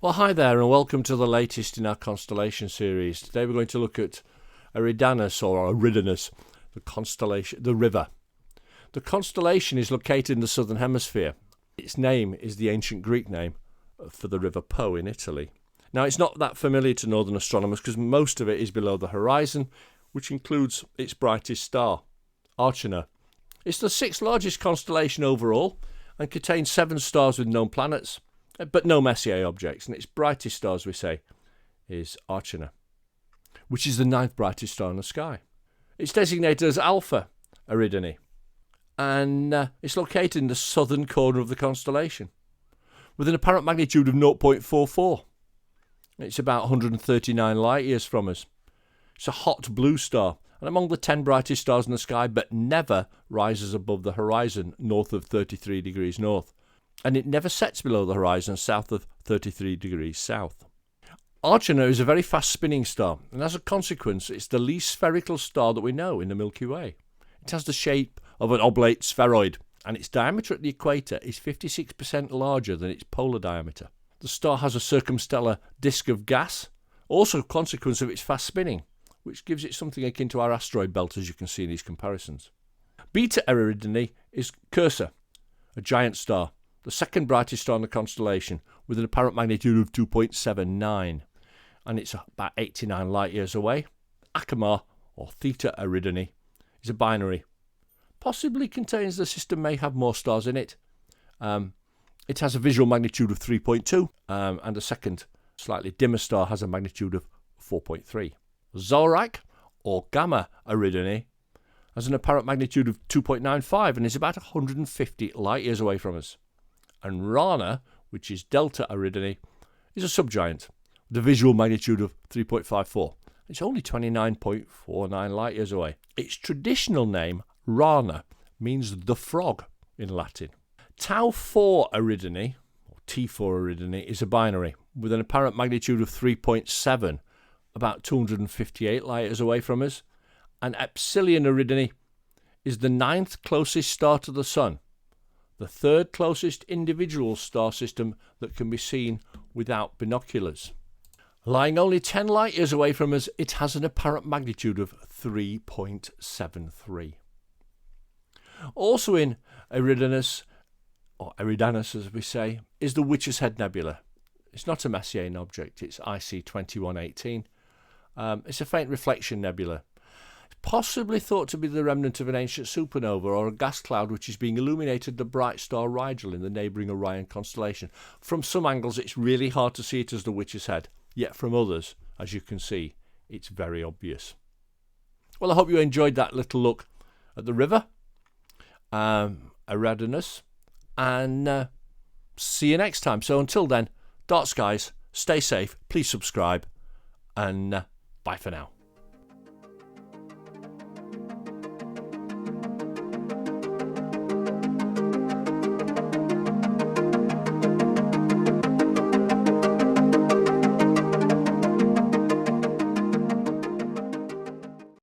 Well, hi there and welcome to the latest in our constellation series. Today we're going to look at Eridanus or Eridinus, the constellation, the river. The constellation is located in the southern hemisphere. Its name is the ancient Greek name for the river Po in Italy. Now, it's not that familiar to northern astronomers because most of it is below the horizon, which includes its brightest star, Arcana. It's the sixth largest constellation overall and contains 7 stars with known planets, but no Messier objects, and its brightest star, as we say, is Arcana, which is the 9th brightest star in the sky. It's designated as Alpha Eridani, and it's located in the southern corner of the constellation, with an apparent magnitude of 0.44. It's about 139 light years from us. It's a hot blue star, and among the 10 brightest stars in the sky, but never rises above the horizon north of 33 degrees north. And it never sets below the horizon south of 33 degrees south. Arcana is a very fast spinning star, and as a consequence it's the least spherical star that we know in the Milky Way. It has the shape of an oblate spheroid, and its diameter at the equator is 56% larger than its polar diameter. The star has a circumstellar disk of gas, also a consequence of its fast spinning, which gives it something akin to our asteroid belt, as you can see in these comparisons. Beta Eridani is Cursor, a giant star, the second brightest star in the constellation, with an apparent magnitude of 2.79, and it's about 89 light years away. Acamar, or Theta Eridani, is a binary. Possibly contains the system may have more stars in it. It has a visual magnitude of 3.2, and the second, slightly dimmer star has a magnitude of 4.3. Zorak, or Gamma Eridani, has an apparent magnitude of 2.95 and is about 150 light years away from us. And Rana, which is Delta Eridani, is a subgiant with a visual magnitude of 3.54. It's only 29.49 light years away. Its traditional name, Rana, means the frog in Latin. Tau 4 Eridani, or T4 Eridani, is a binary with an apparent magnitude of 3.7, about 258 light years away from us. And Epsilon Eridani is the 9th closest star to the Sun, the 3rd closest individual star system that can be seen without binoculars. Lying only 10 light years away from us, it has an apparent magnitude of 3.73. Also in Eridanus, or Eridanus as we say, is the Witch's Head Nebula. It's not a Messier object, it's IC 2118. It's a faint reflection nebula. Possibly thought to be the remnant of an ancient supernova or a gas cloud which is being illuminated the bright star Rigel in the neighbouring Orion constellation. From some angles it's really hard to see it as the Witch's Head, yet from others, as you can see, it's very obvious. Well, I hope you enjoyed that little look at the river, Eradinus, and see you next time. So until then, dark skies, stay safe, please subscribe, and bye for now.